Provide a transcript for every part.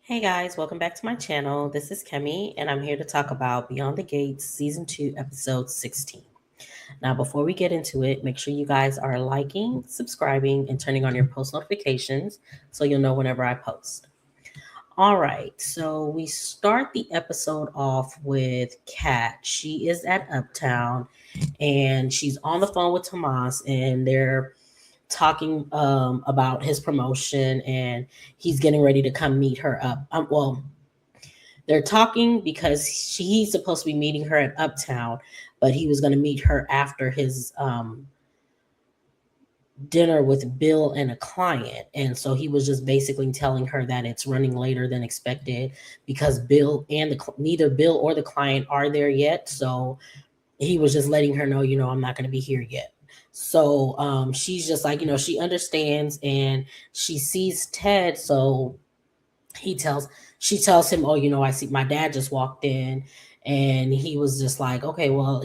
Hey guys, welcome back to my channel. This is Kemi, and I'm here to talk about Beyond the Gates Season 2, Episode 16. Now, before we get into it, make sure you guys are liking, subscribing, and turning on your post notifications so you'll know whenever I post. All right, so we start the episode off with Kat. She is at Uptown and she's on the phone with Tomas, and they're talking about his promotion, and he's getting ready to come meet her up. They're talking because he's supposed to be meeting her at Uptown, but he was going to meet her after his dinner with Bill and a client. And so he was just basically telling her that it's running later than expected because neither Bill or the client are there yet. So he was just letting her know, I'm not going to be here yet. So she's just like, she understands, and she sees Ted. So he tells she tells him, oh, I see my dad just walked in. And he was just like, okay, well,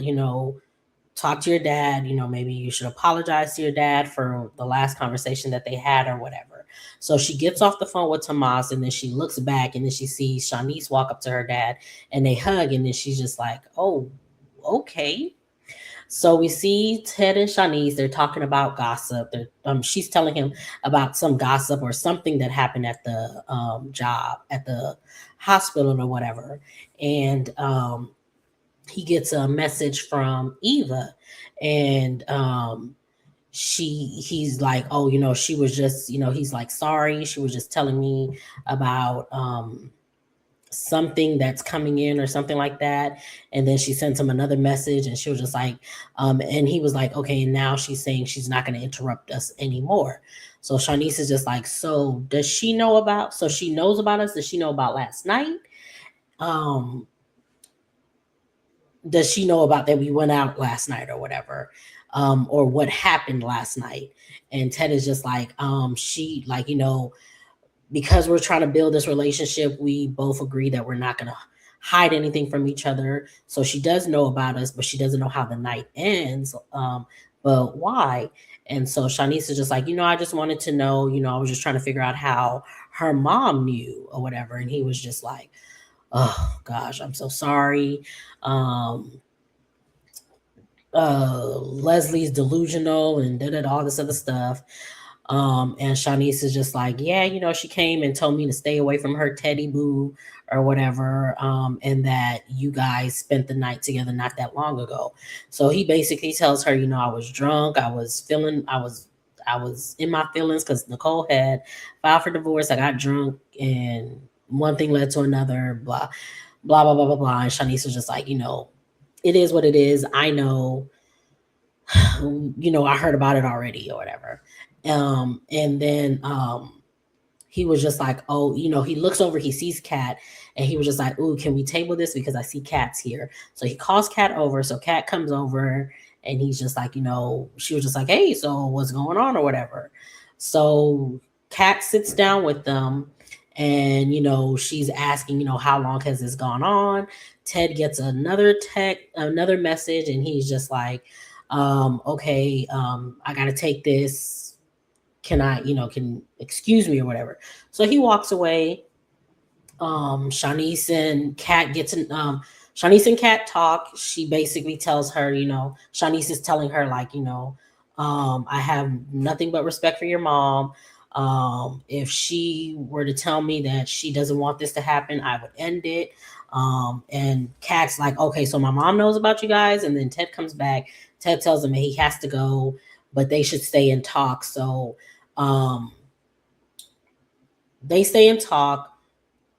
talk to your dad. Maybe you should apologize to your dad for the last conversation that they had or whatever. So she gets off the phone with Tomas, and then she looks back, and then she sees Shanice walk up to her dad, and they hug. And then she's just like, oh, okay. So we see Ted and Shanice. They're talking about gossip. She's telling him about some gossip or something that happened at the job, at the hospital or whatever. And he gets a message from Eva, and he's like, oh, she was just, he's like, sorry, she was just telling me about something that's coming in or something like that. And then she sent him another message, and she was just like, and he was like, okay, and now she's saying she's not going to interrupt us anymore. So Shanice is just like, so does she know about, so she knows about us? Does she know about last night? Um, does she know about that we went out last night or whatever? Or what happened last night? And Ted is just like, she like, because we're trying to build this relationship, we both agree that we're not going to hide anything from each other. So she does know about us, but she doesn't know how the night ends. But why? And so Shanice is just like, I just wanted to know, I was just trying to figure out how her mom knew or whatever. And he was just like, oh gosh, I'm so sorry. Um, Leslie's delusional and did it all this other stuff. And Shanice is just like, yeah, she came and told me to stay away from her teddy boo or whatever. And that you guys spent the night together not that long ago. So he basically tells her, I was drunk. I was in my feelings because Nicole had filed for divorce. I got drunk, and one thing led to another, blah, blah, blah, blah, blah, blah. And Shanice was just like, it is what it is. I know, I heard about it already or whatever. And then he was just like, oh, he looks over, he sees Kat, and he was just like, ooh, can we table this because I see Kat's here? So he calls Kat over. So Kat comes over, and he's just like, she was just like, hey, so what's going on or whatever. So Kat sits down with them, and she's asking, how long has this gone on? Ted gets another message, and he's just like, okay, I gotta take this. Can I, can excuse me or whatever? So he walks away. Shanice and Kat Shanice and Kat talk. She basically tells her, Shanice is telling her like, I have nothing but respect for your mom. If she were to tell me that she doesn't want this to happen, I would end it. And Kat's like, okay, so my mom knows about you guys. And then Ted comes back. Ted tells him he has to go, but they should stay and talk. So um, they stay and talk.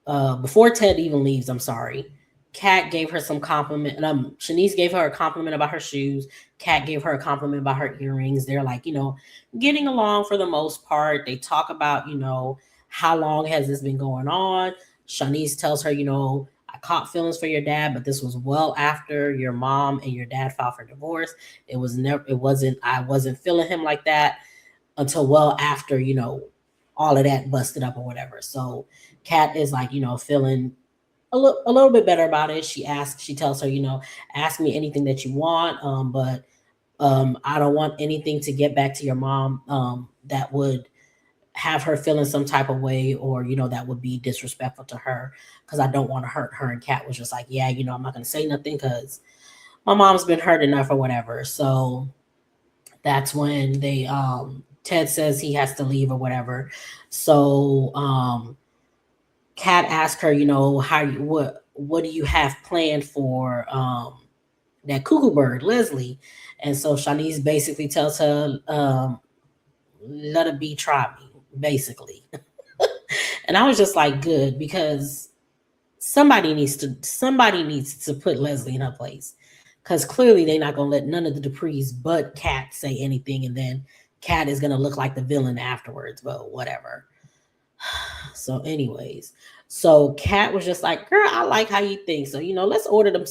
Before Ted even leaves, I'm sorry, Kat gave her some compliment. Shanice gave her a compliment about her shoes. Kat gave her a compliment about her earrings. They're like, getting along for the most part. They talk about, how long has this been going on? Shanice tells her, I caught feelings for your dad, but this was well after your mom and your dad filed for divorce. I wasn't feeling him like that until well after, all of that busted up or whatever. So Kat is like, feeling a little bit better about it. She tells her, ask me anything that you want, but I don't want anything to get back to your mom that would have her feeling some type of way, or that would be disrespectful to her, because I don't want to hurt her. And Kat was just like, yeah, I'm not going to say nothing because my mom's been hurt enough or whatever. So that's when Ted says he has to leave or whatever. So Kat asked her, how you what do you have planned for that cuckoo bird, Leslie? And so Shanice basically tells her, let it be, try me, basically. And I was just like, good, because somebody needs to put Leslie in her place, because clearly they're not gonna let none of the Duprees but Kat say anything, and then Kat is gonna look like the villain afterwards. But whatever. So, anyways, so Kat was just like, "Girl, I like how you think. So, let's order them.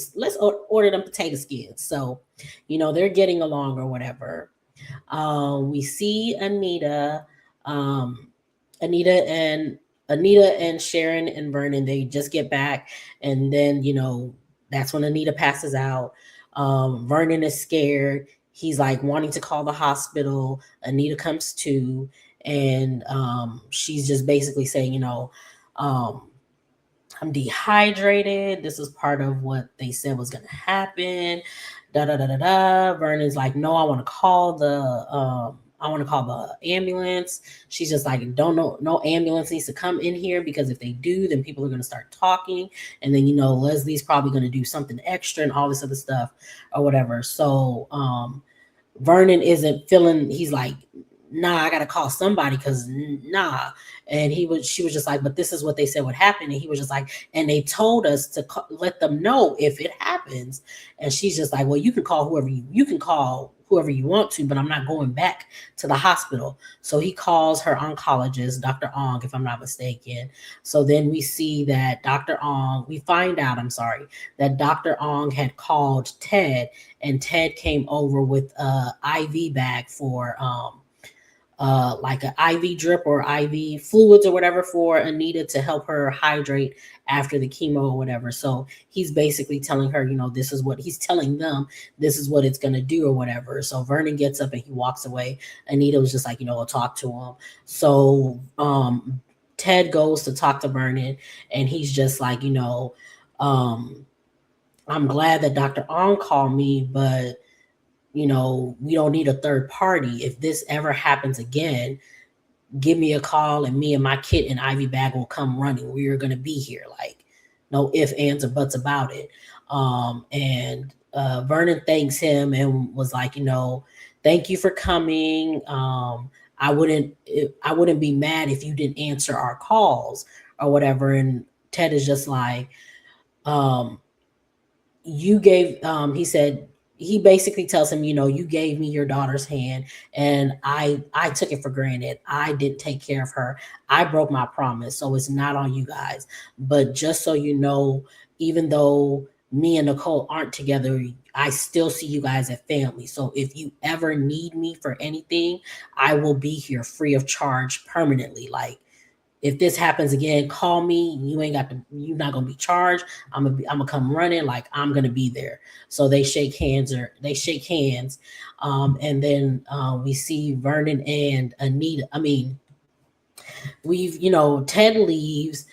Order them potato skins." So, they're getting along or whatever. We see um, Anita and Anita and Sharon and Vernon. They just get back, and then that's when Anita passes out. Vernon is scared. He's like wanting to call the hospital. Anita comes to, and she's just basically saying, um, I'm dehydrated. This is part of what they said was going to happen. Da da da da da. Vernon's like, no, I want to call the ambulance. She's just like, don't know, no ambulance needs to come in here, because if they do, then people are going to start talking, and then Leslie's probably going to do something extra and all this other stuff or whatever. So Vernon isn't feeling. He's like, nah, I gotta call somebody, because nah. And she was just like, but this is what they said would happen. And he was just like, and they told us to let them know if it happens. And she's just like, well, you can call whoever you want to, but I'm not going back to the hospital. So he calls her oncologist, Dr. Ong, if I'm not mistaken. So then we see that we find out, I'm sorry, that Dr. Ong had called Ted, and Ted came over with a IV bag for like an IV drip or IV fluids or whatever for Anita to help her hydrate after the chemo or whatever. So he's basically telling her, this is what he's telling them, this is what it's gonna do or whatever. So Vernon gets up and he walks away. Anita was just like, I'll talk to him. So Ted goes to talk to Vernon, and he's just like, um, I'm glad that Dr. On called me, but we don't need a third party. If this ever happens again, give me a call, and me and my kit and Ivy bag will come running. We are gonna be here. Like, no ifs, ands, or buts about it. And Vernon thanks him and was like, thank you for coming. I wouldn't be mad if you didn't answer our calls or whatever. And Ted is just like, um, you gave he said, he basically tells him, you gave me your daughter's hand, and I took it for granted. I didn't take care of her. I broke my promise, so it's not on you guys. But just so you know, even though me and Nicole aren't together, I still see you guys as family. So if you ever need me for anything, I will be here free of charge permanently. Like, if this happens again, call me. You're not gonna be charged. I'm gonna come running. Like, I'm gonna be there. So they shake hands. And then we see Vernon and Anita. I mean, Ted leaves.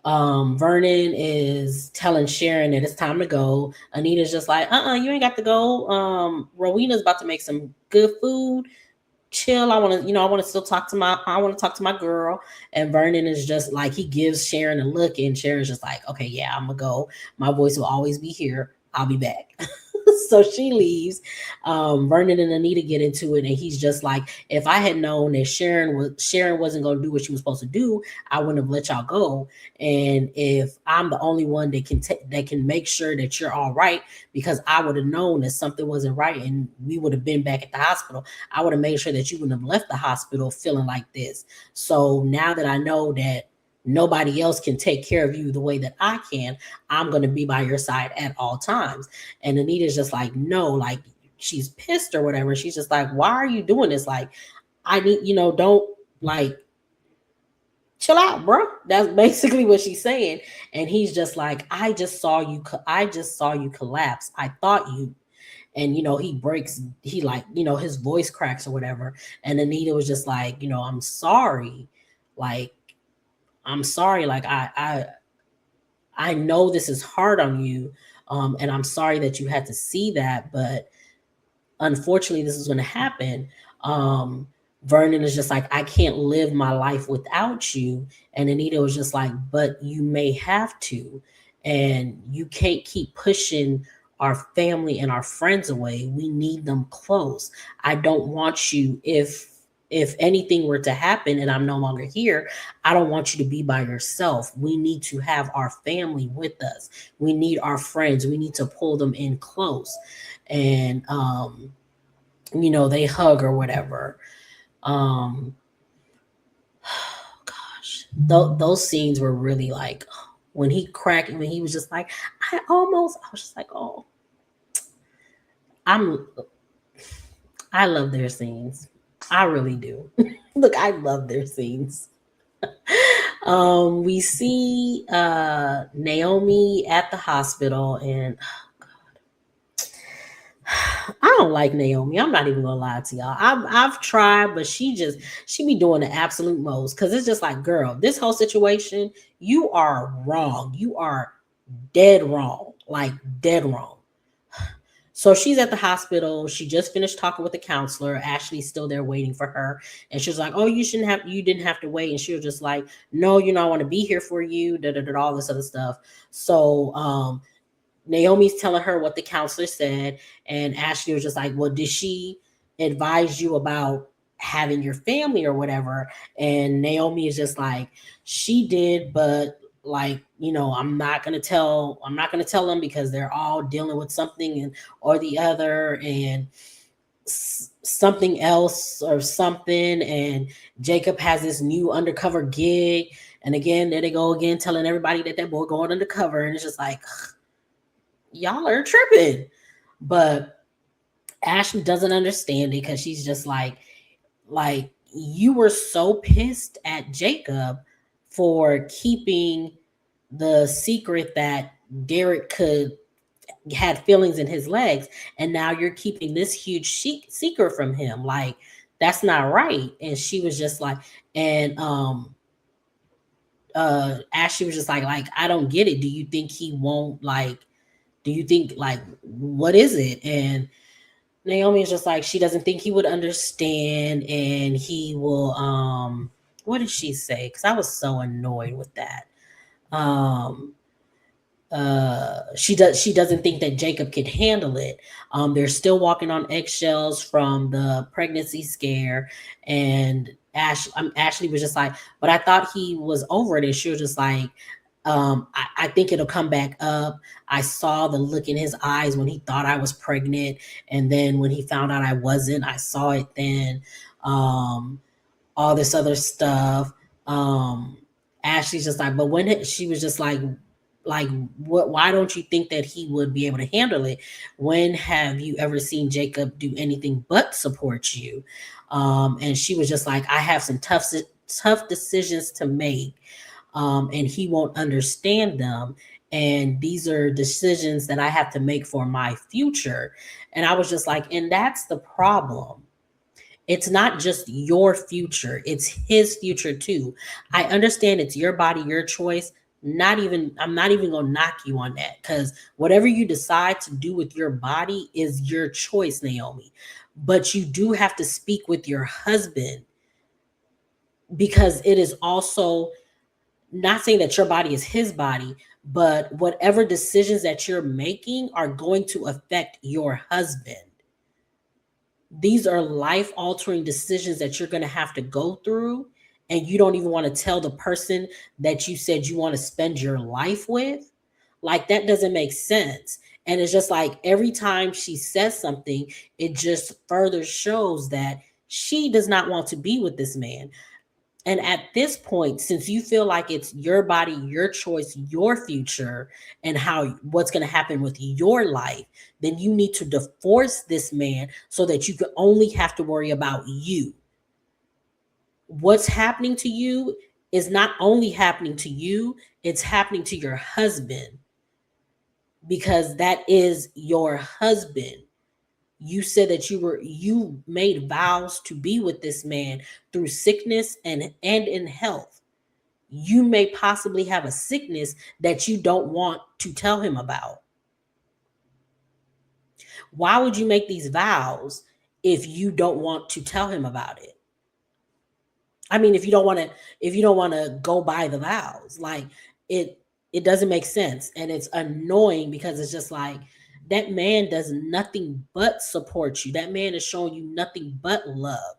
Vernon is telling Sharon that it's time to go. Anita's just like, you ain't got to go. Rowena's about to make some good food. Chill. I want to still I want to talk to my girl. And Vernon is just like, he gives Sharon a look, and Sharon's just like, okay, yeah, I'm gonna go. My voice will always be here. I'll be back. So she leaves. Vernon and Anita get into it, and he's just like, if I had known that Sharon wasn't gonna do what she was supposed to do, I wouldn't have let y'all go. And if I'm the only one that can make sure that you're all right, because I would have known that something wasn't right, and we would have been back at the hospital, I would have made sure that you wouldn't have left the hospital feeling like this. So now that I know that nobody else can take care of you the way that I can, I'm going to be by your side at all times. And Anita's just like, no, like, she's pissed or whatever. She's just like, why are you doing this? Like, I need, don't, like, chill out, bro. That's basically what she's saying. And he's just like, I just saw you collapse. I thought you, and he like, his voice cracks or whatever. And Anita was just like, I'm sorry. Like, I'm sorry. Like, I know this is hard on you. And I'm sorry that you had to see that, but unfortunately this is going to happen. um Vernon is just like, I can't live my life without you. And Anita was just like, but you may have to. And you can't keep pushing our family and our friends away. We need them close. I don't want you, if anything were to happen and I'm no longer here, I don't want you to be by yourself. We need to have our family with us. We need our friends. We need to pull them in close. And they hug or whatever. Um, gosh, those scenes were really like, when he cracked, when he was just like, I was just like, oh, I'm, I love their scenes. I really do. Look, I love their scenes. We see Naomi at the hospital, and I don't like Naomi. I'm not even gonna lie to y'all. I've tried, but she be doing the absolute most. Cause it's just like, girl, this whole situation, you are wrong. You are dead wrong. Like, dead wrong. So she's at the hospital. She just finished talking with the counselor. Ashley's still there waiting for her. And she was like, oh, you didn't have to wait. And she was just like, no, I want to be here for you, all this other stuff. So Naomi's telling her what the counselor said, and Ashley was just like, well, did she advise you about having your family or whatever? And Naomi is just like, she did, but like, I'm not gonna tell them because they're all dealing with something or the other, and something else or something. And Jacob has this new undercover gig. And again, there they go again, telling everybody that boy going undercover. And it's just like, y'all are tripping. But Ashley doesn't understand it because she's just like, you were so pissed at Jacob for keeping the secret that Derek could had feelings in his legs, and now you're keeping this huge secret from him. Like, that's not right. And she was just like, and Ashley was just like, I don't get it. Do you think he won't, like, do you think, like, what is it? And Naomi is just like, she doesn't think he would understand, and he will what did she say? Because I was so annoyed with that. um she doesn't think that Jacob could handle it. They're still walking on eggshells from the pregnancy scare. And Ashley was just like, but I thought he was over it. And she was just like, I think it'll come back up. I saw the look in his eyes when he thought I was pregnant, and then when he found out I wasn't, I saw it then. um all this other stuff. um Ashley's just like, but she was just like, what, why don't you think that he would be able to handle it? When have you ever seen Jacob do anything but support you? And she was just like, I have some tough decisions to make, and he won't understand them. And these are decisions that I have to make for my future. And I was just like, and that's the problem. It's not just your future, it's his future too. I understand it's your body, your choice. I'm not even gonna knock you on that, because whatever you decide to do with your body is your choice, Naomi. But you do have to speak with your husband, because it is also, not saying that your body is his body, but whatever decisions that you're making are going to affect your husband. These are life altering decisions that you're going to have to go through. And you don't even want to tell the person that you said you want to spend your life with. Like, that doesn't make sense. And it's just like, every time she says something, it just further shows that she does not want to be with this man. And at this point, since you feel like it's your body, your choice, your future, and how what's going to happen with your life, then you need to divorce this man so that you can only have to worry about you. What's happening to you is not only happening to you, it's happening to your husband, because that is your husband. You said that you made vows to be with this man through sickness and in health. You may possibly have a sickness that you don't want to tell him about. Why would you make these vows if you don't want to tell him about it? I mean, if you don't want to go by the vows, like it it doesn't make sense, and it's annoying because it's just like that man does nothing but support you. That man is showing you nothing but love.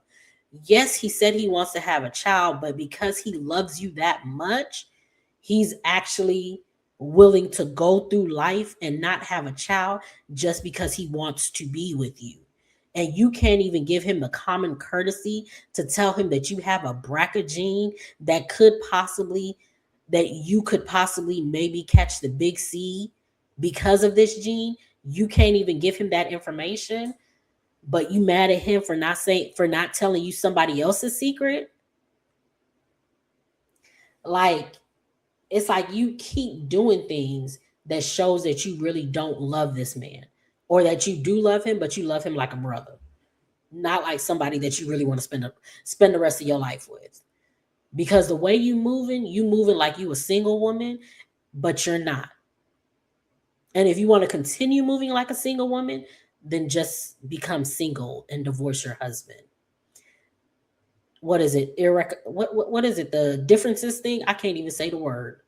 Yes, he said he wants to have a child, but because he loves you that much, he's actually willing to go through life and not have a child just because he wants to be with you. And you can't even give him the common courtesy to tell him that you have a BRCA gene that could possibly, that you could possibly maybe catch the big C because of this gene. You can't even give him that information, but you mad at him for not telling you somebody else's secret. Like, it's like you keep doing things that shows that you really don't love this man, or that you do love him, but you love him like a brother, not like somebody that you really want to spend the rest of your life with. Because the way you moving like you a single woman, but you're not. And if you want to continue moving like a single woman, then just become single and divorce your husband. What is it? What is it? The differences thing? I can't even say the word.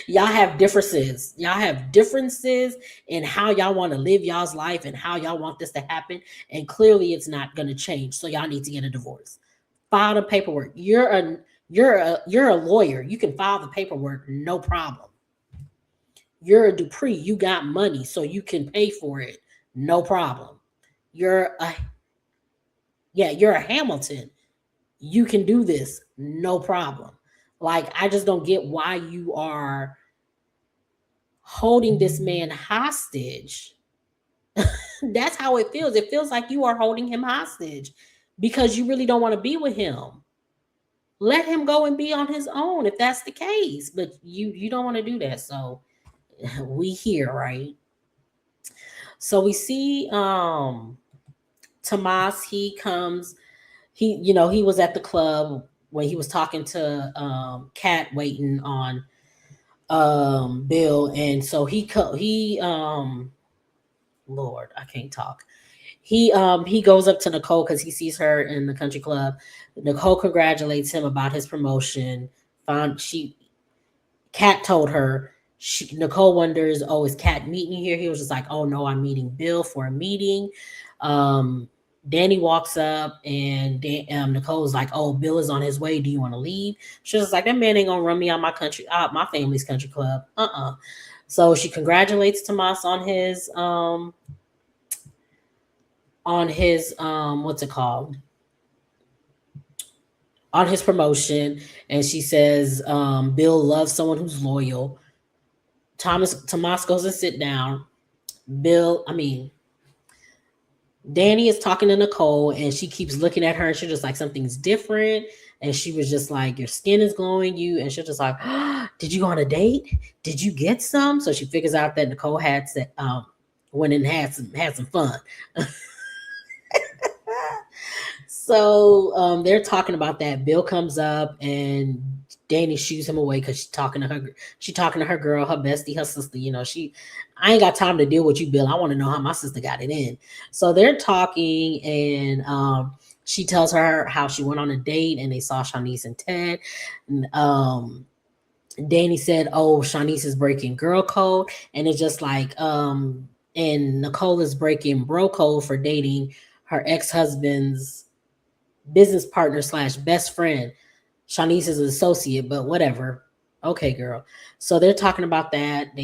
Y'all have differences. Y'all have differences in how y'all want to live y'all's life and how y'all want this to happen. And clearly it's not going to change. So y'all need to get a divorce. File the paperwork. You're a lawyer. You can file the paperwork, no problem. You're a Dupree. You got money, so you can pay for it, no problem. You're a you're a Hamilton. You can do this, no problem. Like, I just don't get why you are holding this man hostage. That's how it feels. It feels like you are holding him hostage because you really don't want to be with him. Let him go and be on his own if that's the case. But you don't want to do that. So we here, right? So we see Tomas, he comes, he was at the club when he was talking to Kat waiting on Bill, and so he Lord, I can't talk. He goes up to Nicole because he sees her in the country club. Nicole congratulates him about his promotion. Found she Kat told her, Nicole wonders, oh, is Kat meeting you here? He was just like, oh no, I'm meeting Bill for a meeting. Um, Danny walks up and Nicole's like, oh, Bill is on his way. Do you want to leave? She was like, that man ain't gonna run me out my family's country club. So she congratulates Tomas on his what's it called? On his promotion, and she says Bill loves someone who's loyal. Tomas goes and sit down. Bill, I mean, Danny is talking to Nicole, and she keeps looking at her, and she's just like, something's different. And she was just like, your skin is glowing, you. And she's just like, oh, did you go on a date? Did you get some? So she figures out that Nicole went and had some fun. So they're talking about that. Bill comes up and Danny shoos him away because she's talking to her girl, her bestie, her sister. I ain't got time to deal with you, Bill. I want to know how my sister got it in. So they're talking, and she tells her how she went on a date and they saw Shanice and Ted. And, Danny said, oh, Shanice is breaking girl code. And it's just like, and Nicole is breaking bro code for dating her ex-husband's business partner slash best friend. Shanice is an associate, but whatever. Okay, girl. So they're talking about that.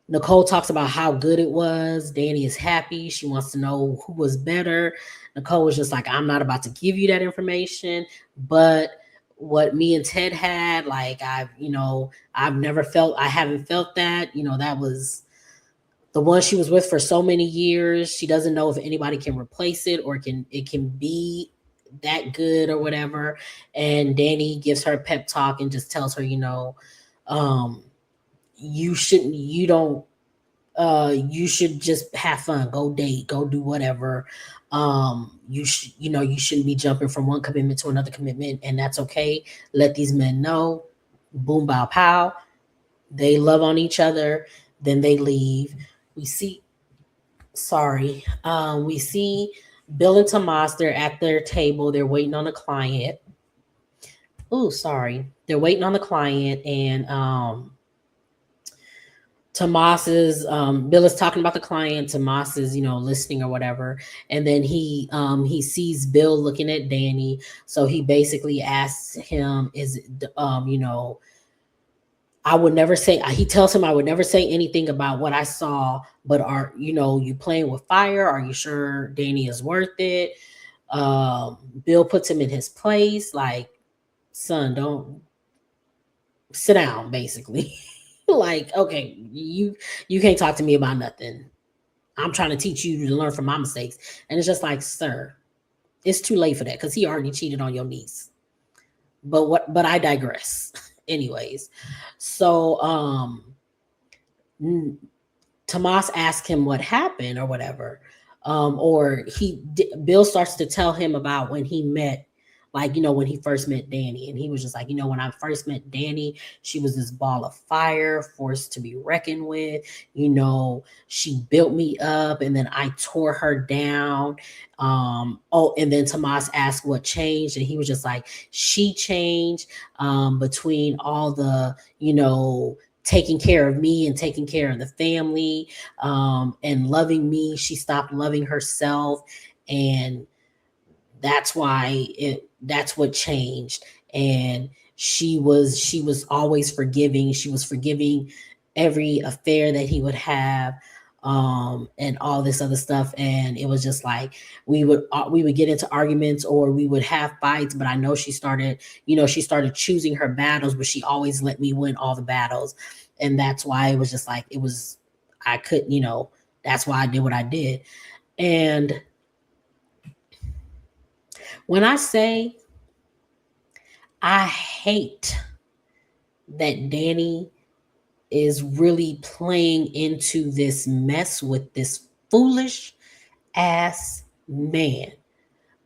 Nicole talks about how good it was. Danny is happy. She wants to know who was better. Nicole was just like, I'm not about to give you that information, but what me and Ted had, like, I haven't felt that. That was the one she was with for so many years. She doesn't know if anybody can replace it, or it can be that good or whatever. And Danny gives her a pep talk and just tells her, um, you don't You should just have fun, go date, go do whatever. You shouldn't be jumping from one commitment to another commitment, and that's okay. Let these men know. Boom, bow, pow. They love on each other, then they leave. We see, we see Bill and Tomas, they're at their table, they're waiting on a client. Oh, sorry. They're waiting on the client, and Tomas is Bill is talking about the client. Tomas is, listening or whatever, and then he sees Bill looking at Danny, so he basically asks him, "Is it, I would never say." He tells him, "I would never say anything about what I saw, but are you playing with fire? Are you sure Danny is worth it?" Bill puts him in his place, like, "Son, don't sit down," basically. Like, okay, you can't talk to me about nothing. I'm trying to teach you to learn from my mistakes. And it's just like, sir, it's too late for that because he already cheated on your niece. But I digress. Anyways. So Tomas asked him what happened or whatever. Or Bill starts to tell him about when he met, like, when he first met Danny. And he was just like, when I first met Danny, she was this ball of fire, forced to be reckoned with. She built me up and then I tore her down. And then Tomas asked what changed. And he was just like, she changed between all the, taking care of me and taking care of the family, and loving me. She stopped loving herself, and that's what changed. And she was always forgiving. She was forgiving every affair that he would have, and all this other stuff. And it was just like we would get into arguments or we would have fights, but I know she started choosing her battles, but she always let me win all the battles. And that's why it was just like it was I couldn't, that's why I did what I did. And when I say I hate that Danny is really playing into this mess with this foolish ass man.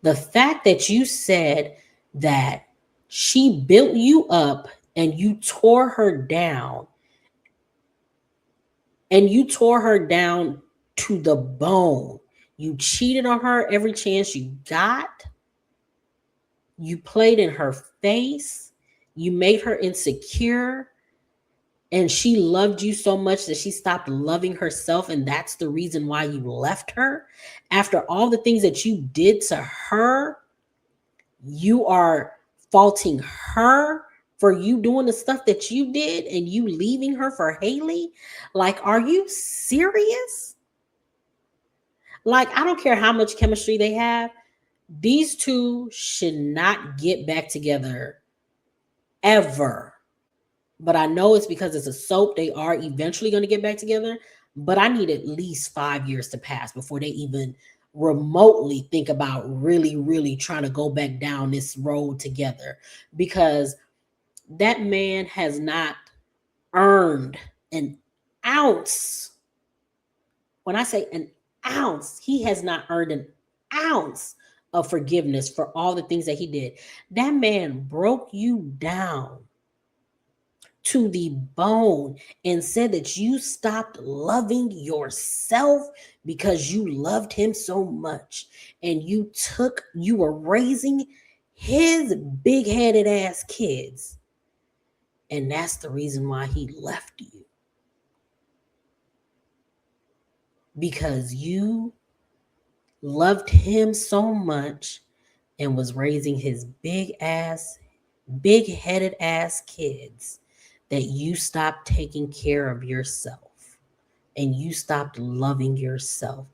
The fact that you said that she built you up and you tore her down to the bone. You cheated on her every chance you got. You played in her face. You made her insecure. And she loved you so much that she stopped loving herself. And that's the reason why you left her. After all the things that you did to her, you are faulting her for you doing the stuff that you did and you leaving her for Haley. Like, are you serious? Like, I don't care how much chemistry they have. These two should not get back together ever. But I know it's because it's a soap. They are eventually going to get back together. But I need at least 5 years to pass before they even remotely think about really, really trying to go back down this road together. Because that man has not earned an ounce. When I say an ounce, he has not earned an ounce of forgiveness for all the things that he did. That man broke you down to the bone and said that you stopped loving yourself because you loved him so much. And you were raising his big-headed ass kids. And that's the reason why he left you. Because you loved him so much and was raising his big-headed ass kids, that you stopped taking care of yourself and you stopped loving yourself.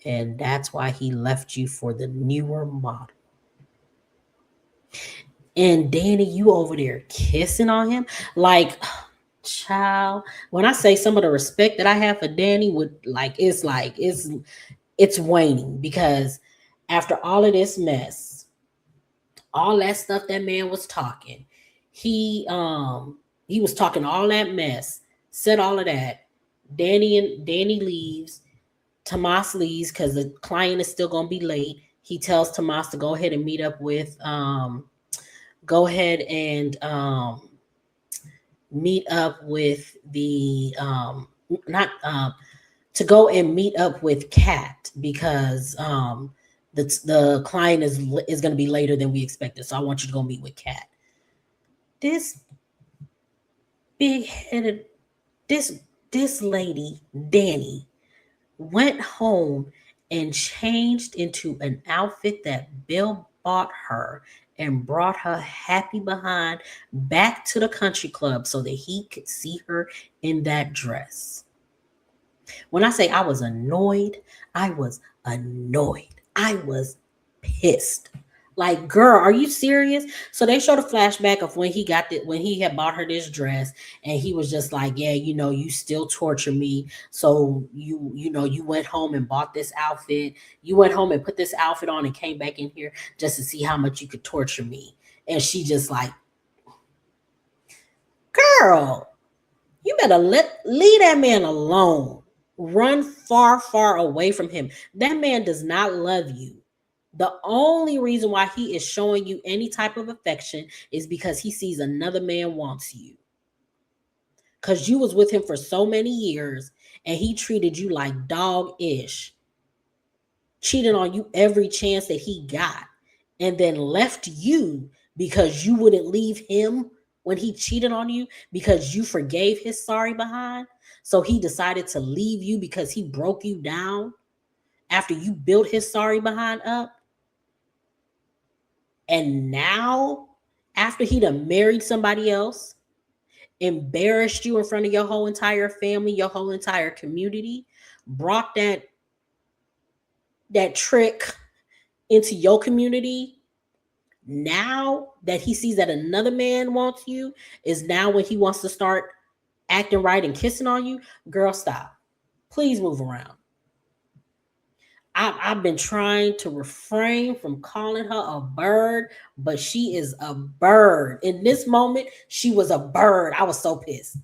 And that's why he left you for the newer model. And Danny, you over there kissing on him. Like, child, when I say some of the respect that I have for Danny, would like it's waning. Because after all of this mess, all that stuff that man was talking, he he was talking all that mess, said all of that. Danny leaves. Tomas leaves because the client is still gonna be late. He tells Tomas to go ahead and meet up with go ahead and meet up with the not to go and meet up with Kat because the client is going to be later than we expected. So I want you to go meet with Kat. This big headed this this lady Danny went home and changed into an outfit that Bill bought her and brought her happy behind back to the country club so that he could see her in that dress. When I say I was annoyed, I was annoyed. I was pissed. Like, girl, are you serious? So they showed a flashback of when he had bought her this dress, and he was just like, yeah, you still torture me. So you went home and bought this outfit. You went home and put this outfit on and came back in here just to see how much you could torture me. And she just like, girl, you better leave that man alone. Run far, far away from him. That man does not love you. The only reason why he is showing you any type of affection is because he sees another man wants you. Because you was with him for so many years and he treated you like dog-ish, cheated on you every chance that he got, and then left you because you wouldn't leave him when he cheated on you because you forgave his sorry behind. So he decided to leave you because he broke you down after you built his sorry behind up. And now, after he done married somebody else, embarrassed you in front of your whole entire family, your whole entire community, brought that trick into your community. Now that he sees that another man wants you, is now when he wants to start acting right and kissing on you. Girl, stop. Please move around. I've been trying to refrain from calling her a bird, but she is a bird. In this moment, she was a bird. I was so pissed.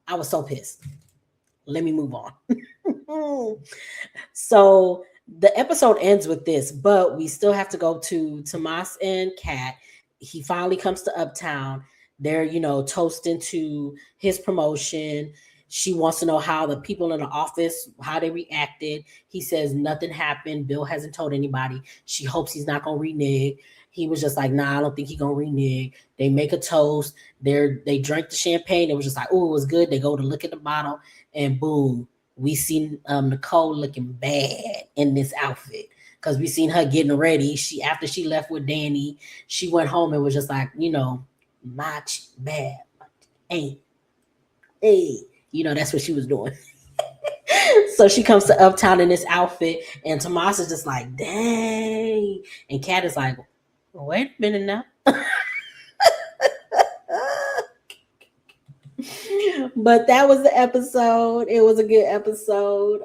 I was so pissed. Let me move on. So the episode ends with this, but we still have to go to Tomas and Kat. He finally comes to Uptown. They're, toasting to his promotion. She wants to know how the people in the office, how they reacted. He says nothing happened. Bill hasn't told anybody. She hopes he's not gonna renege. He was just like, nah, I don't think he's gonna renege. They make a toast. They drank the champagne. It was just like, oh, it was good. They go to look at the bottle, and boom, we seen Nicole looking bad in this outfit because we seen her getting ready. After she left with Danny, she went home and was just like, much bad, ain't, hey, that's what she was doing. So she comes to Uptown in this outfit, and Tomas is just like, dang, and Kat is like, wait a minute now. But that was the episode. It was a good episode.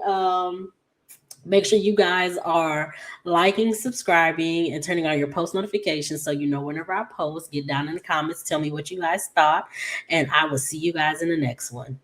Make sure you guys are liking, subscribing, and turning on your post notifications so you know whenever I post. Get down in the comments, tell me what you guys thought, and I will see you guys in the next one.